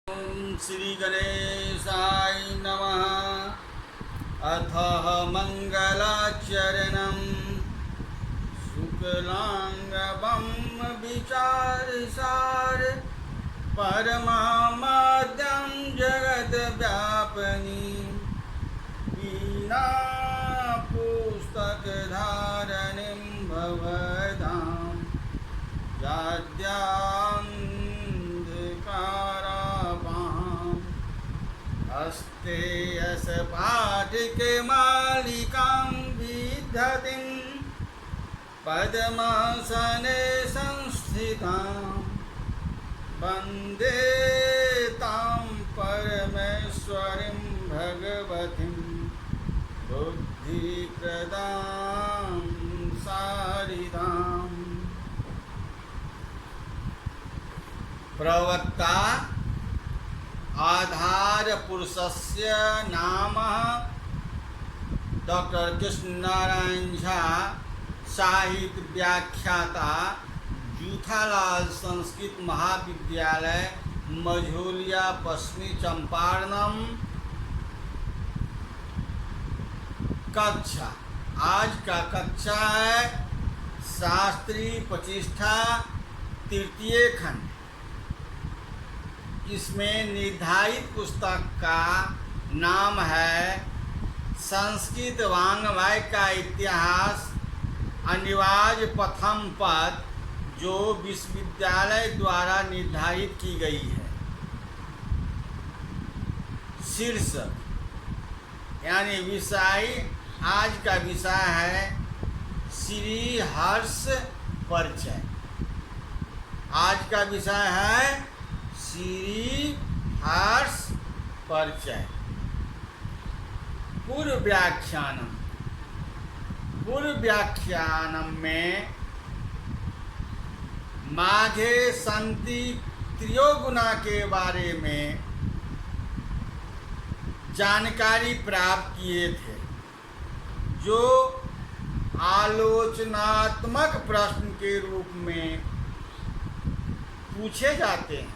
ओम श्री गणेशाय नमः। अथ मंगलाचरणं शुक्लांगं विचारसार परमाद्यं जगद्व्यापिनी वीणा पुस्तकधारिणीं भवदां हस्ते पाटिकमालिकां विदधतीं पद्मासने संस्थितां वन्दे तां परमेश्वरीं भगवतीं बुद्धिप्रदां शारदाम्। प्रवक्ता आधार पुरुषस्य नाम डॉक्टर कृष्णनारायण झा, साहित्य व्याख्याता, जूथालाल संस्कृत महाविद्यालय, मझोलिया, पश्चिमी चंपारणम। कक्षा आज का कक्षा है शास्त्री प्रतिष्ठा तृतीय खंड। इसमें निर्धारित पुस्तक का नाम है संस्कृत वाङ्मय का इतिहास, अनिवार्य प्रथम पद, जो विश्वविद्यालय द्वारा निर्धारित की गई है। शीर्षक यानी विषय, आज का विषय है श्री हर्ष परिचय। आज का विषय है श्री हर्ष परिचय। पूर्व व्याख्यानम में माघे संति त्रयोगुणा के बारे में जानकारी प्राप्त किए थे, जो आलोचनात्मक प्रश्न के रूप में पूछे जाते हैं।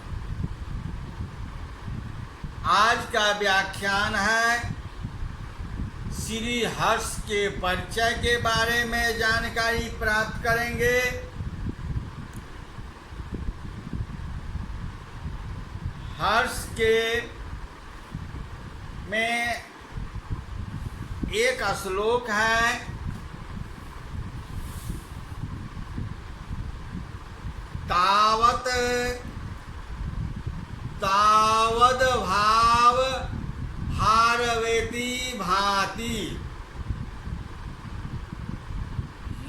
आज का व्याख्यान है श्री हर्ष के परिचय के बारे में जानकारी प्राप्त करेंगे। हर्ष के में एक श्लोक है, तावद भाव हारवेति भाति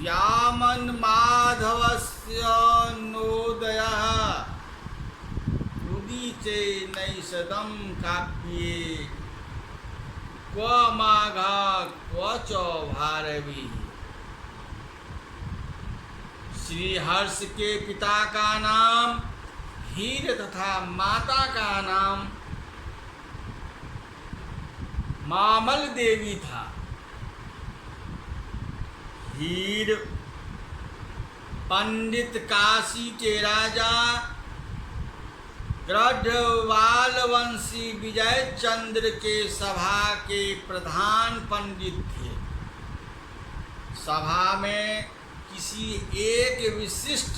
यामन माधवस्य नोदयः उदीचे नैषदं काव्ये क्व माघा क्व च भारवी। श्री हर्ष के पिता का नाम हीर तथा माता का नाम मामल देवी था। हीर पंडित काशी के राजा गढ़वालवंशी विजय चंद्र के सभा के प्रधान पंडित थे। सभा में किसी एक विशिष्ट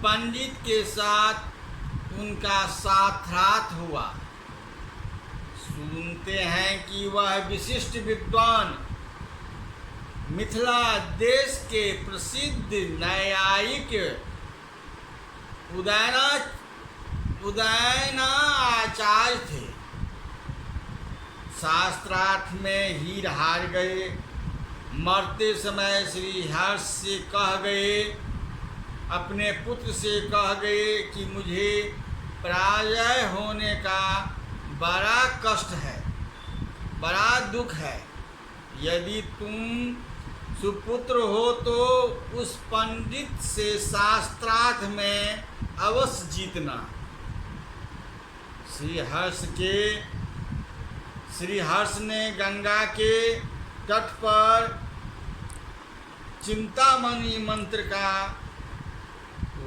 पंडित के साथ उनका साक्षात हुआ। सुनते हैं कि वह विशिष्ट विद्वान मिथिला देश के प्रसिद्ध न्यायिक उदयनाचार्य थे। शास्त्रार्थ में हीर हार गए। मरते समय श्री हर्ष से कह गए, अपने पुत्र से कह गए कि मुझे पराजय होने का बड़ा कष्ट है, बड़ा दुख है। यदि तुम सुपुत्र हो तो उस पंडित से शास्त्रार्थ में अवश्य जीतना। श्री हर्ष ने गंगा के तट पर चिंतामणि मंत्र का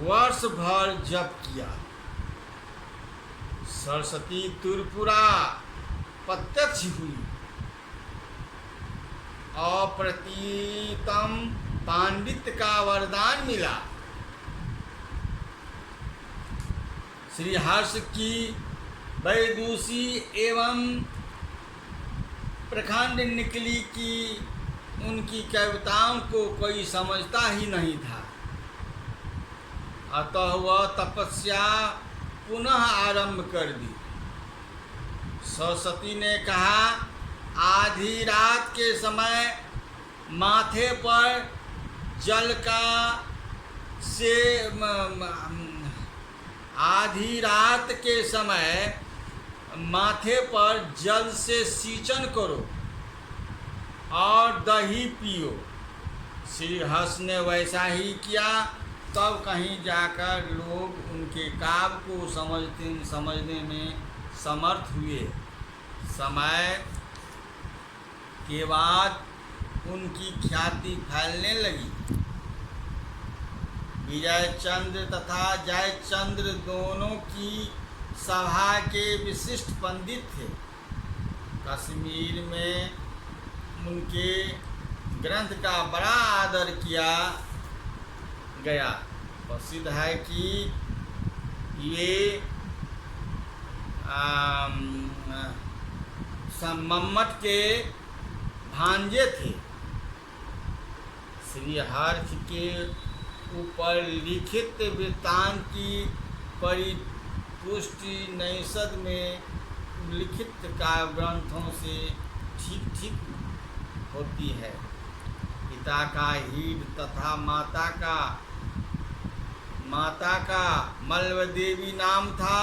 वर्ष भर जप किया। सरस्वती त्रिपुरा प्रत्यक्ष हुई। अप्रतीतम पांडित्य का वरदान मिला। श्री हर्ष की वैदूषी एवं प्रखंड निकली कि उनकी कविताओं को कोई समझता ही नहीं था। अतः वह तपस्या पुनः आरंभ कर दी। सरस्वती ने कहा, आधी रात के समय माथे पर जल का से आधी रात के समय माथे पर जल से सींचन करो और दही पियो। श्री हर्ष ने वैसा ही किया। तब कहीं जाकर लोग उनके काव्य को समझने में समर्थ हुए। समय के बाद उनकी ख्याति फैलने लगी। विजयचंद्र तथा जयचंद्र दोनों की सभा के विशिष्ट पंडित थे। कश्मीर में उनके ग्रंथ का बड़ा आदर किया गया। प्रसिद्ध है कि ये मम्मट के भांजे थे। श्री हर्ष के ऊपर लिखित वृत्तांत की परिपुष्टि नैषद में लिखित काव्य ग्रंथों से ठीक ठीक होती है। पिता का हीड तथा माता का मल्ल देवी नाम था।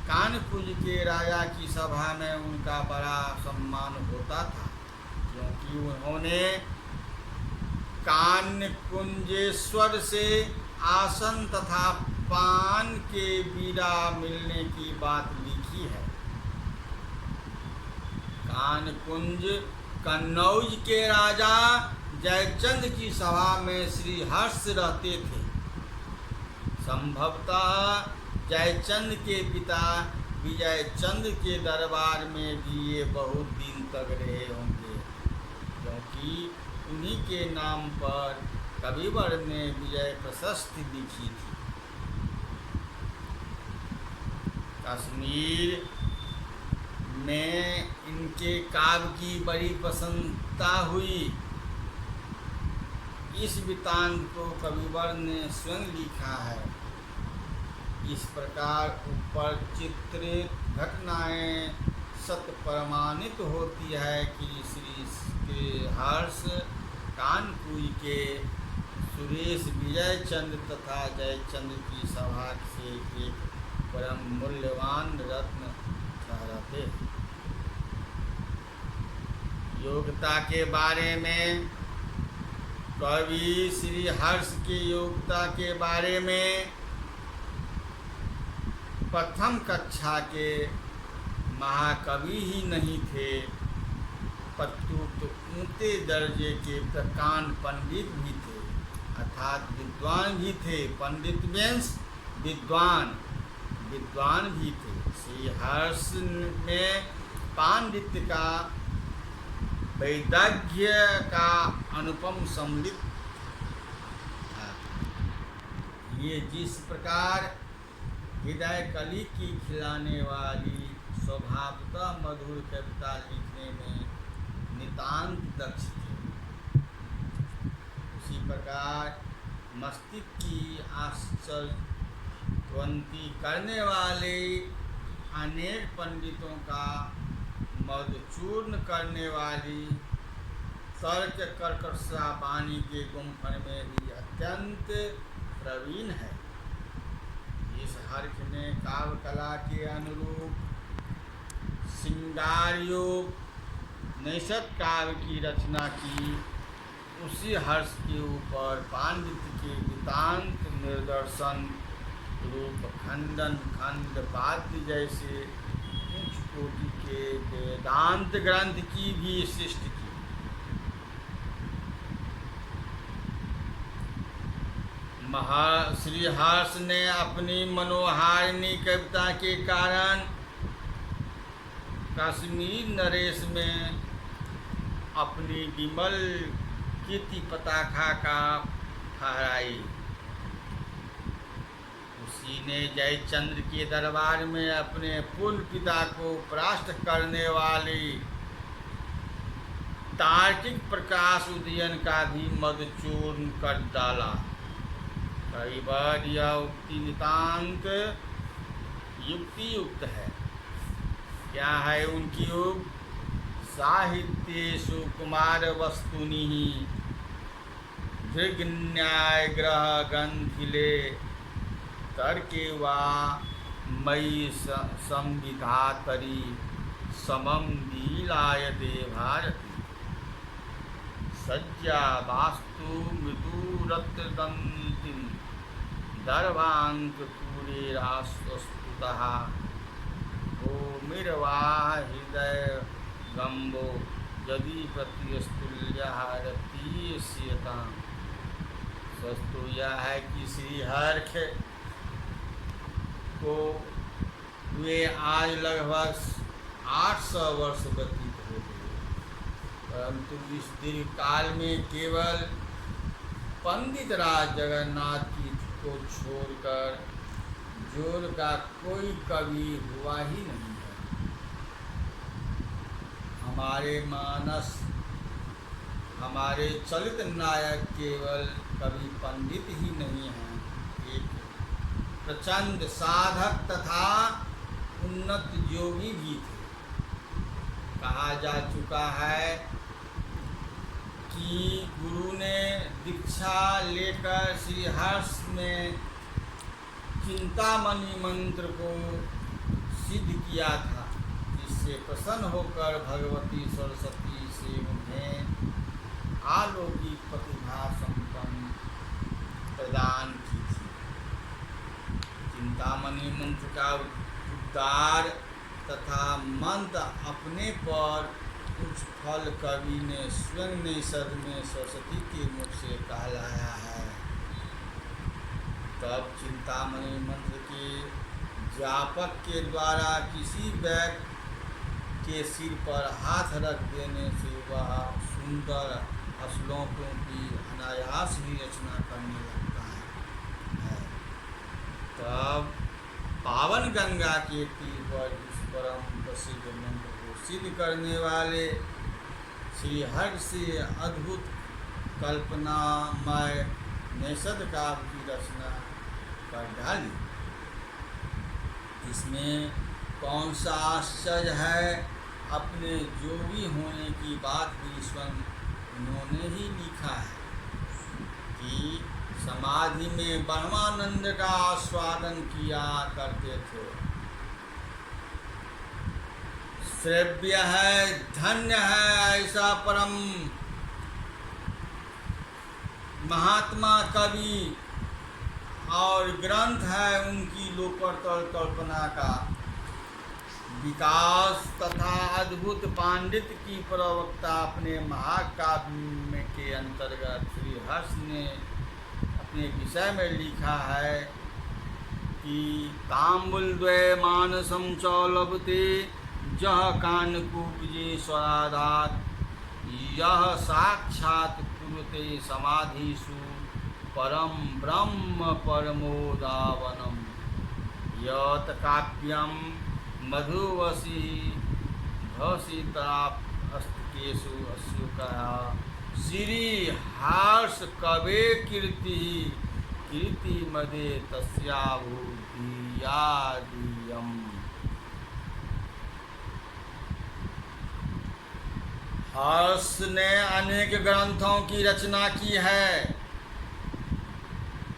कानकुज के राजा की सभा में उनका बड़ा सम्मान होता था, क्योंकि उन्होंने कानकुंजेश्वर से आसन तथा पान के बीड़ा मिलने की बात लिखी है। कानकुंज कन्नौज के राजा जयचंद की सभा में श्री हर्ष रहते थे। संभवतः जयचंद के पिता विजयचंद के दरबार में भी ये बहुत दिन तक रहे होंगे, क्योंकि उन्हीं के नाम पर कविवर ने विजय प्रशस्ति लिखी थी। कश्मीर में इनके काव्य की बड़ी प्रसन्नता हुई। इस वृत्तांत को कविवर ने स्वयं लिखा है। इस प्रकार ऊपर चित्रित घटनाएं सत्य प्रमाणित होती है कि श्री हर्ष कानकुई के सुरेश विजयचंद तथा जयचंद की सभा से एक परम मूल्यवान रत्न ठहराते। योग्यता के बारे में कवि श्री हर्ष की योग्यता के बारे में प्रथम कक्षा के महाकवि ही नहीं थे, प्रत्युत ऊंचे दर्जे के प्रकांड पंडित भी थे, अर्थात विद्वान भी थे। पंडित मीन्स विद्वान भी थे। श्री हर्ष में पांडित्य का वैदग्ध्य का अनुपम सम्मिलित था। ये जिस प्रकार हृदय कली की खिलाने वाली स्वभावतः मधुर कविता लिखने में नितांत दक्ष थे, उसी प्रकार मस्तिष्क की आश्चर्यवंती करने वाले अनेक पंडितों का मदचूर्ण करने वाली तर्क कर्कशा वाणी के गुम्फन में भी अत्यंत प्रवीण है। इस हर्ष ने काव्य कला के अनुरूप श्रृंगार योग नैषद काव्य की रचना की। उसी हर्ष के ऊपर पांडित्य के वृत्तांत निर्दर्शन रूप खंडन खंड वाद्य जैसे उच्च कोटि के वेदांत ग्रंथ की भी सृष्टि की। श्री हर्ष ने अपनी मनोहारिणी कविता के कारण कश्मीर नरेश में अपनी विमल कीर्ति पताका का फहराई। उसी ने जयचंद्र के दरबार में अपने पूर्व पिता को परास्त करने वाली तार्किक प्रकाश उदयन का भी मदचूर्ण कर डाला। कई बार यह उक्ति नितांत युक्तियुक्त है। क्या है उनकी उक्त? साहित्येषु कुमार वस्तुनि दृग्न्याय ग्रह ग्रंथिले तर्के वा मयि संविधातरी समम लीलायते भारती। सज्जा वास्तु मृदुरत्नदंतिं दर्भांकपूरे राष्ट्रस्तुतः भूमिर्वाह हृदय गम्बो यदि प्रतिस्तुल्यः रतीयस्यतां। सस्तु यह है कि श्री हर्ष को वे आज लगभग 800 वर्ष व्यतीत हो गए, परंतु इस दीर्घ काल में केवल पंडित राज जगन्नाथ की को छोड़कर जोर का कोई कवि हुआ ही नहीं है। हमारे मानस, हमारे चलित नायक केवल कवि पंडित ही नहीं हैं, एक प्रचंड साधक तथा उन्नत योगी भी थे। कहा जा चुका है कि गुरु ने दीक्षा लेकर श्री हर्ष में चिंतामणि मंत्र को सिद्ध किया था, जिससे प्रसन्न होकर भगवती सरस्वती से उन्हें अलौकिक प्रतिभा संपन्न प्रदान की थी। चिंतामणि मंत्र का उद्गार तथा मंत्र अपने पर कुछ फल कवि ने स्वयं निषद में सरस्वती के मुख से कहलाया है। तब चिंतामणि मंत्र के जापक के द्वारा किसी व्यक्ति के सिर पर हाथ रख देने से वह सुंदर श्लोकों की अनायास ही रचना करने लगता है। तब पावन गंगा के तीर पर इस परम प्रसिद्ध मंत्र को सिद्ध करने वाले श्री हर्ष से अद्भुत कल्पनामय निषद काव्य की रचना कर डाली। इसमें कौन सा आश्चर्य है, अपने जोगी होने की बात भी स्वयं उन्होंने ही लिखा है कि समाधि में ब्रह्मानंद का आस्वादन किया करते थे। श्रव्य है, धन्य है ऐसा परम महात्मा कवि और ग्रंथ है उनकी लोकोत्तर कल्पना का विकास तथा अद्भुत पांडित्य की प्रवक्ता अपने महाकाव्य के अंतर्गत श्री हर्ष ने अपने विषय में लिखा है कि ताम्बुलद्वय मानसं च लभते जह कानकूपजे स्वराधात् यह साक्षात् कुरुते समाधिषु परम ब्रह्म परमोदावनम यत् काव्यम मधुवसी भसितास्तकेषु अश्रुकः श्री हर्ष कवे कीर्ति मदे तस्याभूतियादियम्। हर्ष ने अनेक ग्रंथों की रचना की है।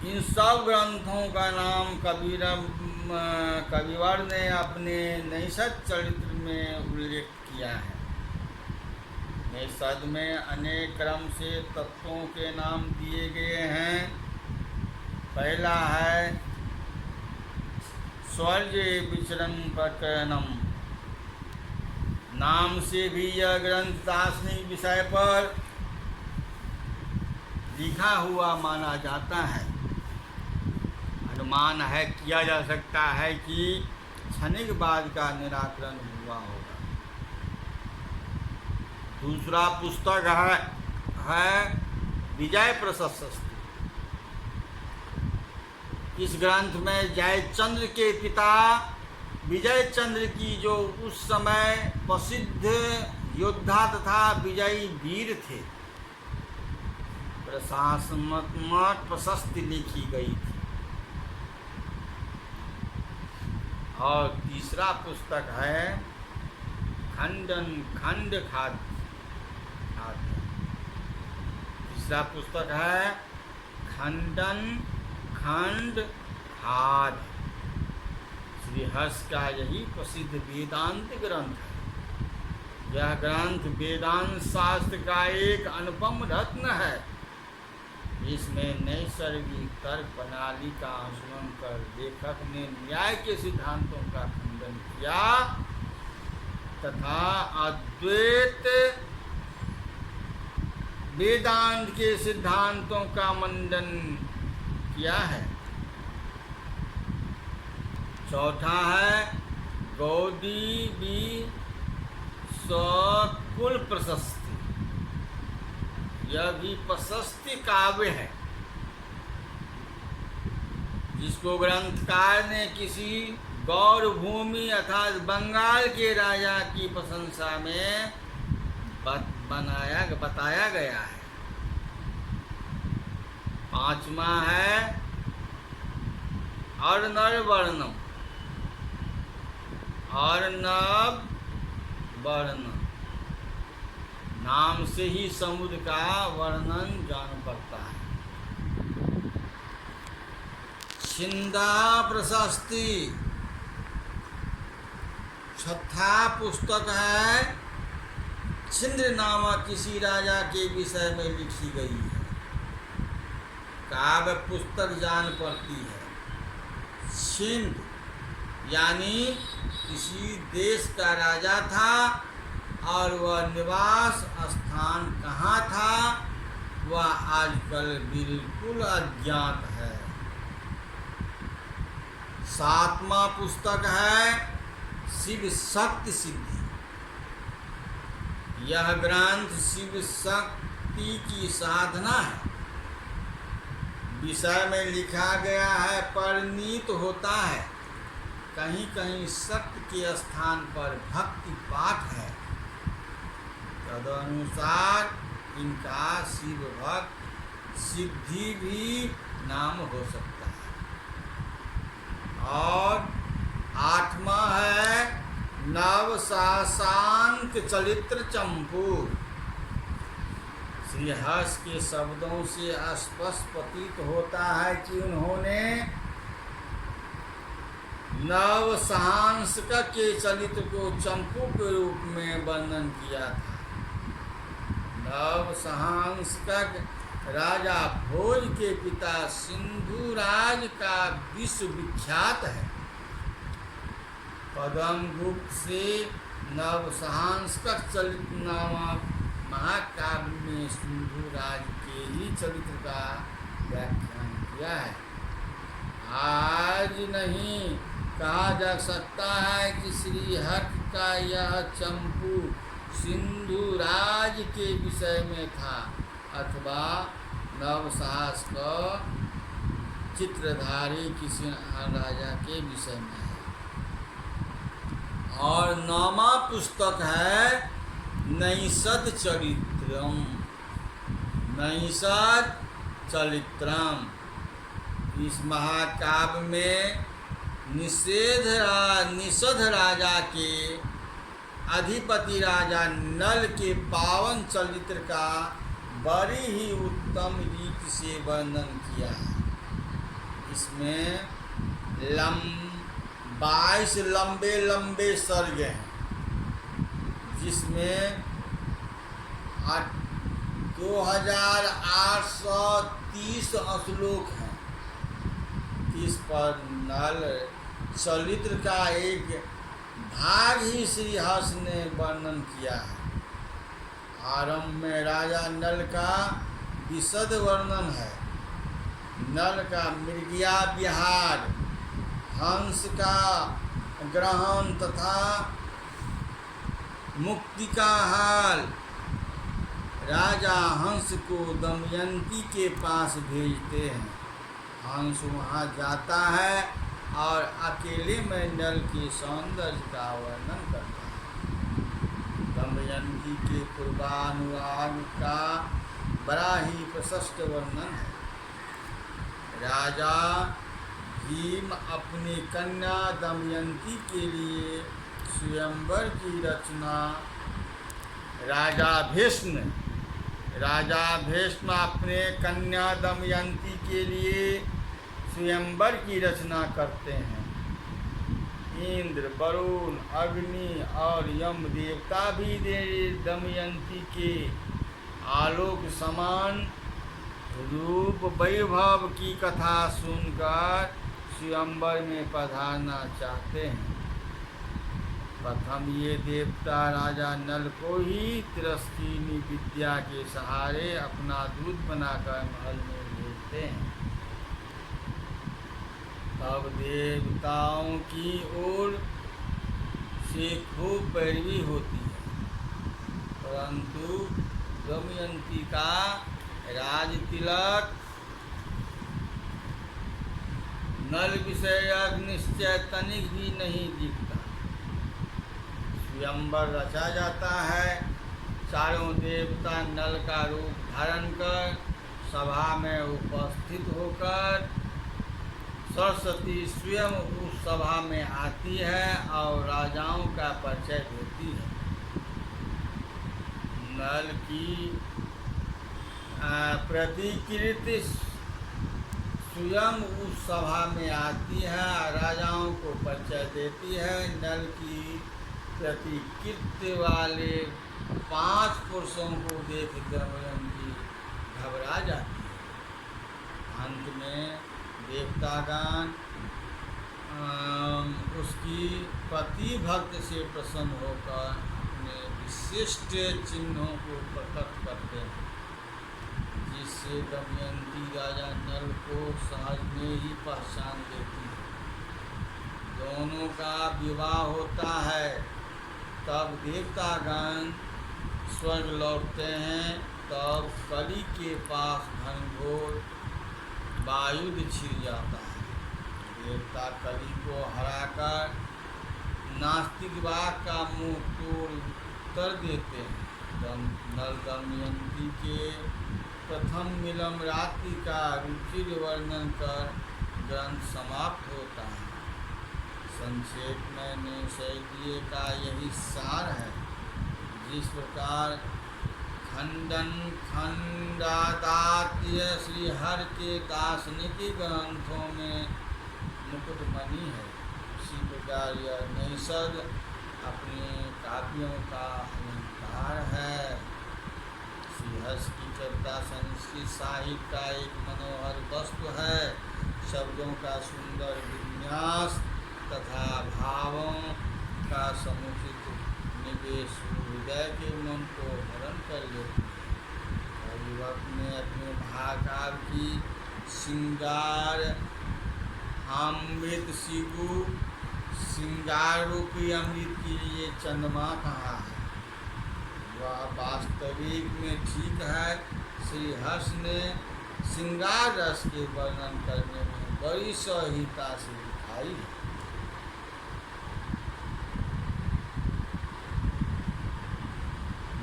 इन सब ग्रंथों का नाम कविवर ने अपने निषद चरित्र में उल्लेख किया है। निषद में अनेक क्रम से तत्वों के नाम दिए गए हैं। पहला है स्वर्ग विचरण प्रकरणम, नाम से भी यह ग्रंथ दार्शनिक विषय पर लिखा हुआ माना जाता है। अनुमान है, किया जा सकता है कि क्षणिकवाद का निराकरण हुआ होगा। दूसरा पुस्तक है विजय प्रशस्ति। इस ग्रंथ में जयचंद्र के पिता विजय चंद्र की, जो उस समय प्रसिद्ध योद्धा तथा विजयी वीर थे, प्रशासनात्मक प्रशस्ति लिखी गई थी। और तीसरा पुस्तक है खंडन खंड खाद्य। तीसरा पुस्तक है खंडन खंड खाद्य। श्रीहर्ष का यही प्रसिद्ध वेदांत ग्रंथ है। यह ग्रंथ वेदांत शास्त्र का एक अनुपम रत्न है। इसमें नैसर्गिक तर्क प्रणाली का अनुसरण कर लेखक ने न्याय के सिद्धांतों का खंडन किया तथा अद्वैत वेदांत के सिद्धांतों का मंडन किया है। चौथा है गौड़ी सकुल प्रशस्ति। यह भी प्रशस्ति काव्य है, जिसको ग्रंथकार ने किसी गौर भूमि अर्थात बंगाल के राजा की प्रशंसा में बताया गया है। पांचवा है अर्णव वर्णम। अर्णव वर्णन नाम से ही समुद्र का वर्णन जान पड़ता है। छिंदा प्रशस्ति छठा पुस्तक है। छिंद नामक किसी राजा के विषय में लिखी गई है। काव्य पुस्तक जान पड़ती है। छिंद यानी किसी देश का राजा था और वह निवास स्थान कहाँ था वह आजकल बिल्कुल अज्ञात है। सातवां पुस्तक है शिव शक्ति सिद्धि। यह ग्रंथ शिव शक्ति की साधना है। विषय में लिखा गया है परिणीत होता है। कहीं कहीं शक्ति के स्थान पर भक्ति पाठ है। तदनुसार इनका शिव भक्त सिद्धि भी नाम हो सकता है। और आठवां है नव शाशांक चरित्र चंपू। श्रीहर्ष के शब्दों से स्पष्ट प्रतीत होता है कि उन्होंने नव सहंस के चरित्र को चंपू के रूप में वर्णन किया था। नव सहंस राजा भोज के पिता सिंधुराज का विश्व विख्यात है। पद्मगुप्त से नव सहंस चरित्र नामक महाकाव्य में सिंधुराज के ही चरित्र का व्याख्यान किया है। आज नहीं कहा जा सकता है कि श्रीहर्ष का यह चंपू सिंधुराज के विषय में था अथवा नवसाहस का चित्रधारी किसी राजा के विषय में है। और नौवां पुस्तक है नैषद चरित्रम। नैषद चरित्रम इस महाकाव्य में निषद राजा के अधिपति राजा नल के पावन चरित्र का बड़ी ही उत्तम रीति से वर्णन किया है। इसमें 22 लंबे लंबे सर्ग हैं, जिसमें 2830 श्लोक हैं। इस पर नल चरित्र का एक भाग ही श्रीहर्ष ने वर्णन किया है। आरंभ में राजा नल का विशद वर्णन है। नल का मृगिया विहार, हंस का ग्रहण तथा मुक्ति का हाल। राजा हंस को दमयंती के पास भेजते हैं। हंस वहाँ जाता है और अकेले में नल के सौंदर्य का वर्णन करता है। दमयंती के पूर्वानुराग का बड़ा ही प्रशस्त वर्णन है। राजा भीम अपनी कन्या दमयंती के लिए स्वयंवर की रचना राजा भीष्म अपने कन्या दमयंती के लिए स्वयंवर की रचना करते हैं। इंद्र, वरुण, अग्नि और यम देवता भी दमयंती के आलोक समान रूप वैभव की कथा सुनकर स्वयंवर में पधारना चाहते हैं। प्रथम ये देवता राजा नल को ही तिरस्किनी विद्या के सहारे अपना दूत बनाकर महल में भेजते हैं। तब देवताओं की ओर से खूब पैरवी होती है, परंतु दमयंती का राज तिलक नल विषयक निश्चय तनिक भी नहीं दिखता। स्वयंवर रचा जाता है। चारों देवता नल का रूप धारण कर सभा में उपस्थित होकर सरस्वती स्वयं उस सभा में आती है और राजाओं का परिचय देती है। नल की प्रतिकृति स्वयं उस सभा में आती है, राजाओं को परिचय देती है। नल की प्रतिकृति वाले 5 पुरुषों को देख दमयंती घबरा जाती है। अंत में देवतागण उसकी पति भक्त से प्रसन्न होकर अपने विशिष्ट चिन्हों को प्रकट करते हैं, जिससे दमयंती राजा नल को सहज में ही पहचान देती है। दोनों का विवाह होता है। तब देवतागण स्वर्ग लौटते हैं। तब कली के पास घनघोर वायुयुद्ध छिड़ जाता है। देवता कली को हराकर नास्तिकवाद का मुंह तोड़ उत्तर देते हैं। नल दमयंती के प्रथम मिलन रात्रि का रुचिर वर्णन कर ग्रंथ समाप्त होता है। संक्षेप में निषेधीय का यही सार है। जिस प्रकार खंडन खंडादात्य श्रीहरि के दार्शनिक ग्रंथों में मुकुटमणि है, उसी प्रकार यह निषद अपने काव्यों का अलंकार है। श्रीहर्ष की कविता संस्कृत साहित्य का एक मनोहर वस्तु है। शब्दों का सुंदर विन्यास तथा भावों का समुचित निवेश हृदय के मन को हरण कर लेती है। कविवक्त ने अपने भाकाव्य की श्रृंगार अमृत शिबू श्रृंगार रूपी अमृत के लिए चंद्रमा कहा है। वह वास्तविक में ठीक है। श्रीहर्ष ने श्रृंगार रस के वर्णन करने में बड़ी सहजता से दिखाई है।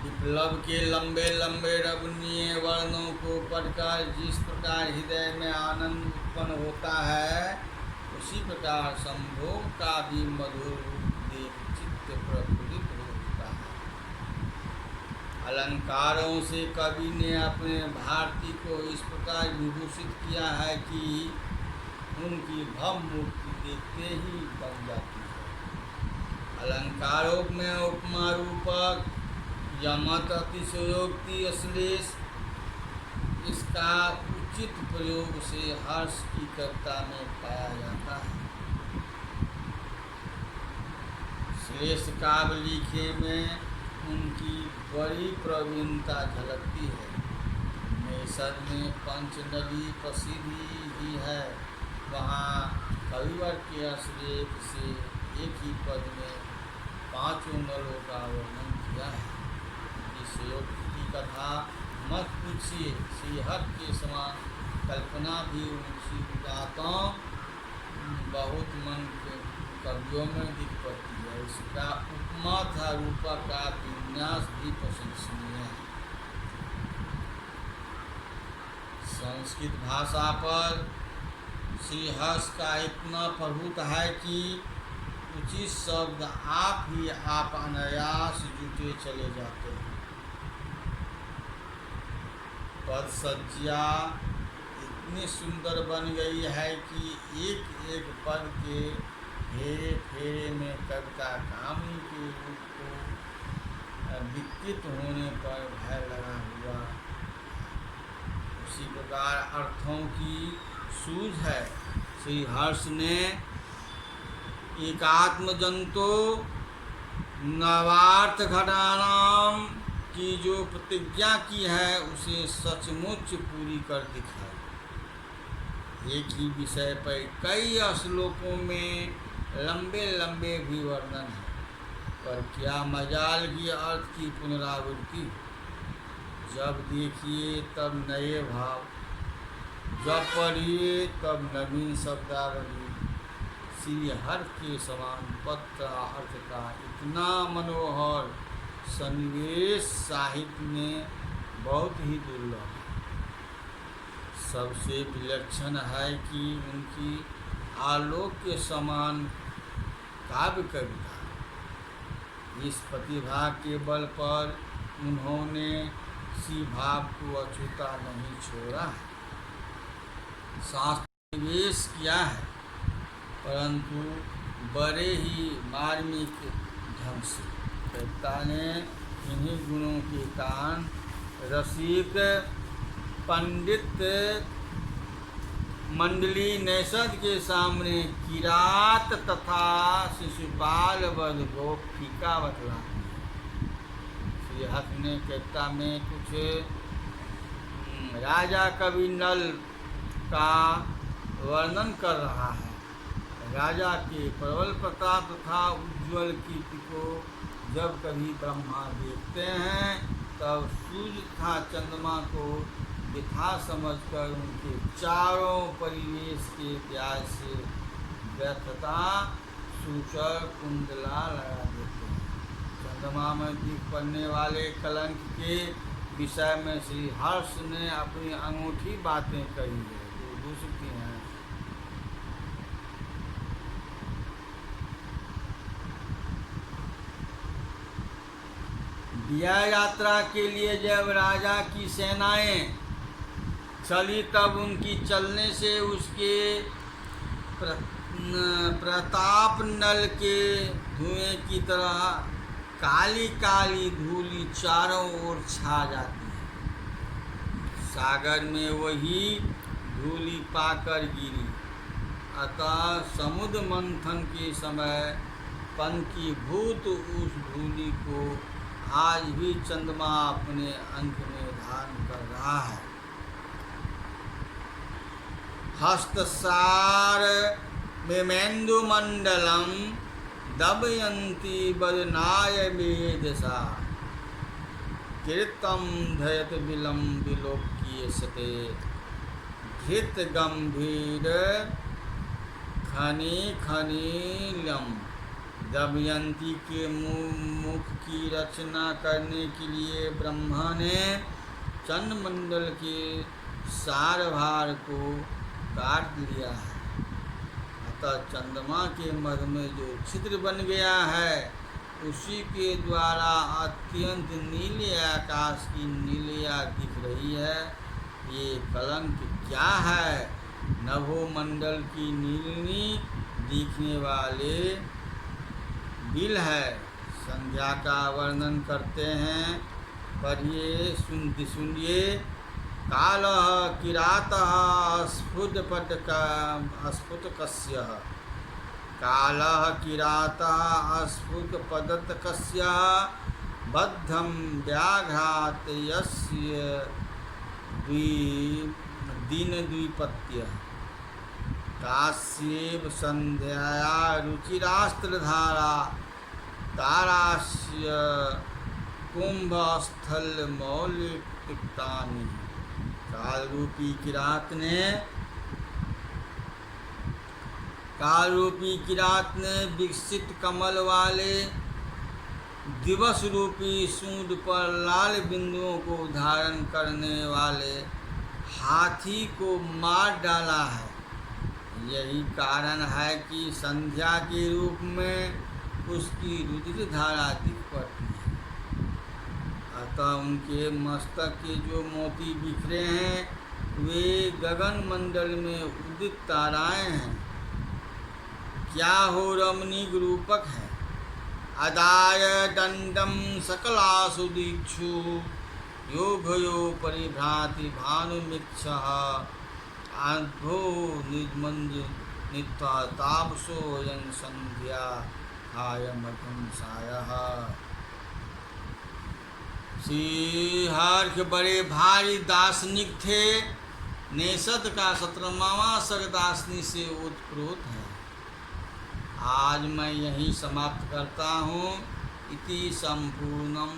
विप्लव के लंबे लंबे रमणीय वर्णों को पढ़कर जिस प्रकार हृदय में आनंद उत्पन्न होता है, उसी प्रकार संभोग का भी मधुर रूप देख चित्त प्रफुल्लित होता है। अलंकारों से कवि ने अपने भारती को इस प्रकार विभूषित किया है कि उनकी भव मूर्ति देखते ही बन जाती है। अलंकारों में उपमा रूपक यमत अतिशयोक्ति अश्लेष इसका उचित प्रयोग से हर्ष की कविता में पाया जाता है। श्रेष्ठ काव्य लिखे में उनकी बड़ी प्रवीणता झलकती है। नेसर में पंचनदी प्रसिद्धि ही है। वहाँ कविवर के अश्लेष से एक ही पद में पांचों नलों का वर्णन किया है। इस योग की कथा मत पूछिए, श्रीहर के समान कल्पना भी ऊँची बातों बहुत मन के कवियों में दिख पड़ती है। इसका उपमा था रूपक का विन्यास भी प्रशंसनीय है। संस्कृत भाषा पर श्रीहर्ष का इतना प्रभुत है कि उचित शब्द आप ही आप अनायास जुटे चले जाते हैं। पद सज्जा इतनी सुंदर बन गई है कि एक एक पद के हेरे फेरे में कविता कामनी के रूप को विकृत होने पर भय लगा हुआ। उसी प्रकार अर्थों की सूझ है। श्रीहर्ष ने एकात्मजंतो नवार्थ घटानाम की जो प्रतिज्ञा की है उसे सचमुच पूरी कर दिखाई। एक ही विषय पर कई श्लोकों में लंबे लंबे भी वर्णन है, पर क्या मजाल की अर्थ की पुनरावृत्ति। जब देखिए तब नए भाव, जब पढ़िए तब नवीन शब्दावली। श्रीहर के समान पत्र अर्थ का इतना मनोहर सन्निवेश साहित्य में बहुत ही दुर्लभ है। सबसे विलक्षण है कि उनकी आलोक के समान काव्य कविता। इस प्रतिभा के बल पर उन्होंने सी भाव को अछूता नहीं छोड़ा है, शास्त्र निवेश किया है, परंतु बड़े ही मार्मिक ढंग से। कविता ने इन्हीं गुणों के कारण रसिक पंडित मंडली नैषद के सामने किरात तथा शिशुपाल वध गोपिका बतला। श्रीहर्ष ने कविता में कुछ राजा कवि नल का वर्णन कर रहा है। राजा के प्रबल प्रताप तथा उज्ज्वल कीर्ति को जब कभी ब्रह्मा देखते हैं तब सूर्य तथा चंद्रमा को वृथा समझकर उनके चारों परिवेश के त्याग से व्यर्थता सूचक कुंडला लगा देते हैं। चंद्रमा में दिख पड़ने वाले कलंक के विषय में श्रीहर्ष ने अपनी अनूठी बातें कही है जो दूसरी हैं। दिया यात्रा के लिए जब राजा की सेनाएं चली तब उनकी चलने से उसके प्रताप नल के धुएं की तरह काली काली धूली चारों ओर छा जाती है। सागर में वही धूली पाकर गिरी, अतः समुद्र मंथन के समय पंखीभूत उस धूली को आज भी चंद्रमा अपने अंक में धारण कर रहा है। हस्तसार मेमेन्दु मंडलम दमयंती बदनाय मेधसा कीर्तम धयत विलम विलोक्यसते धृत गंभीर खनि खनीलम। दमयंती के मुख की रचना करने के लिए ब्रह्मा ने चंद्रमंडल के सारभार को काट लिया है। अतः चंद्रमा के मध्य में जो छिद्र बन गया है उसी के द्वारा अत्यंत नीले आकाश की नीलिया दिख रही है। ये कलंक क्या है? नभोमंडल की नीलनी दिखने वाले बिल है। संध्या का वर्णन करते हैं, पढ़िए सुनिए। कालः किरातः स्फुटकस्य कालः किरातः स्फुटपदतकस्य बद्धं व्याघ्रात यस्य दिन द्विपत्य तास्येव संध्याया रुचिरास्त्रधारा तारास्य कुंभस्थल मौलिकतानि। काल रूपी किरात ने विकसित कमल वाले दिवस रूपी सूंड पर लाल बिंदुओं को धारण करने वाले हाथी को मार डाला है। यही कारण है कि संध्या के रूप में उसकी रुधिर धारा दिख पड़ती है। अतः उनके मस्तक के जो मोती बिखरे हैं वे गगन मंडल में उदित ताराएं हैं। क्या हो रमणीक रूपक है। अदाय दंडम सकलासु दीक्षु योगयो परिभ्राति भानुमिक्षः आध्वो निजमंज नित्वा तापसो यं संध्या हायमठं सायः। श्री हर्ष बड़े भारी दार्शनिक थे। नेषद का 17वां सर्ग दार्शनिक से ओतप्रोत है। आज मैं यहीं समाप्त करता हूँ। इति संपूर्णम।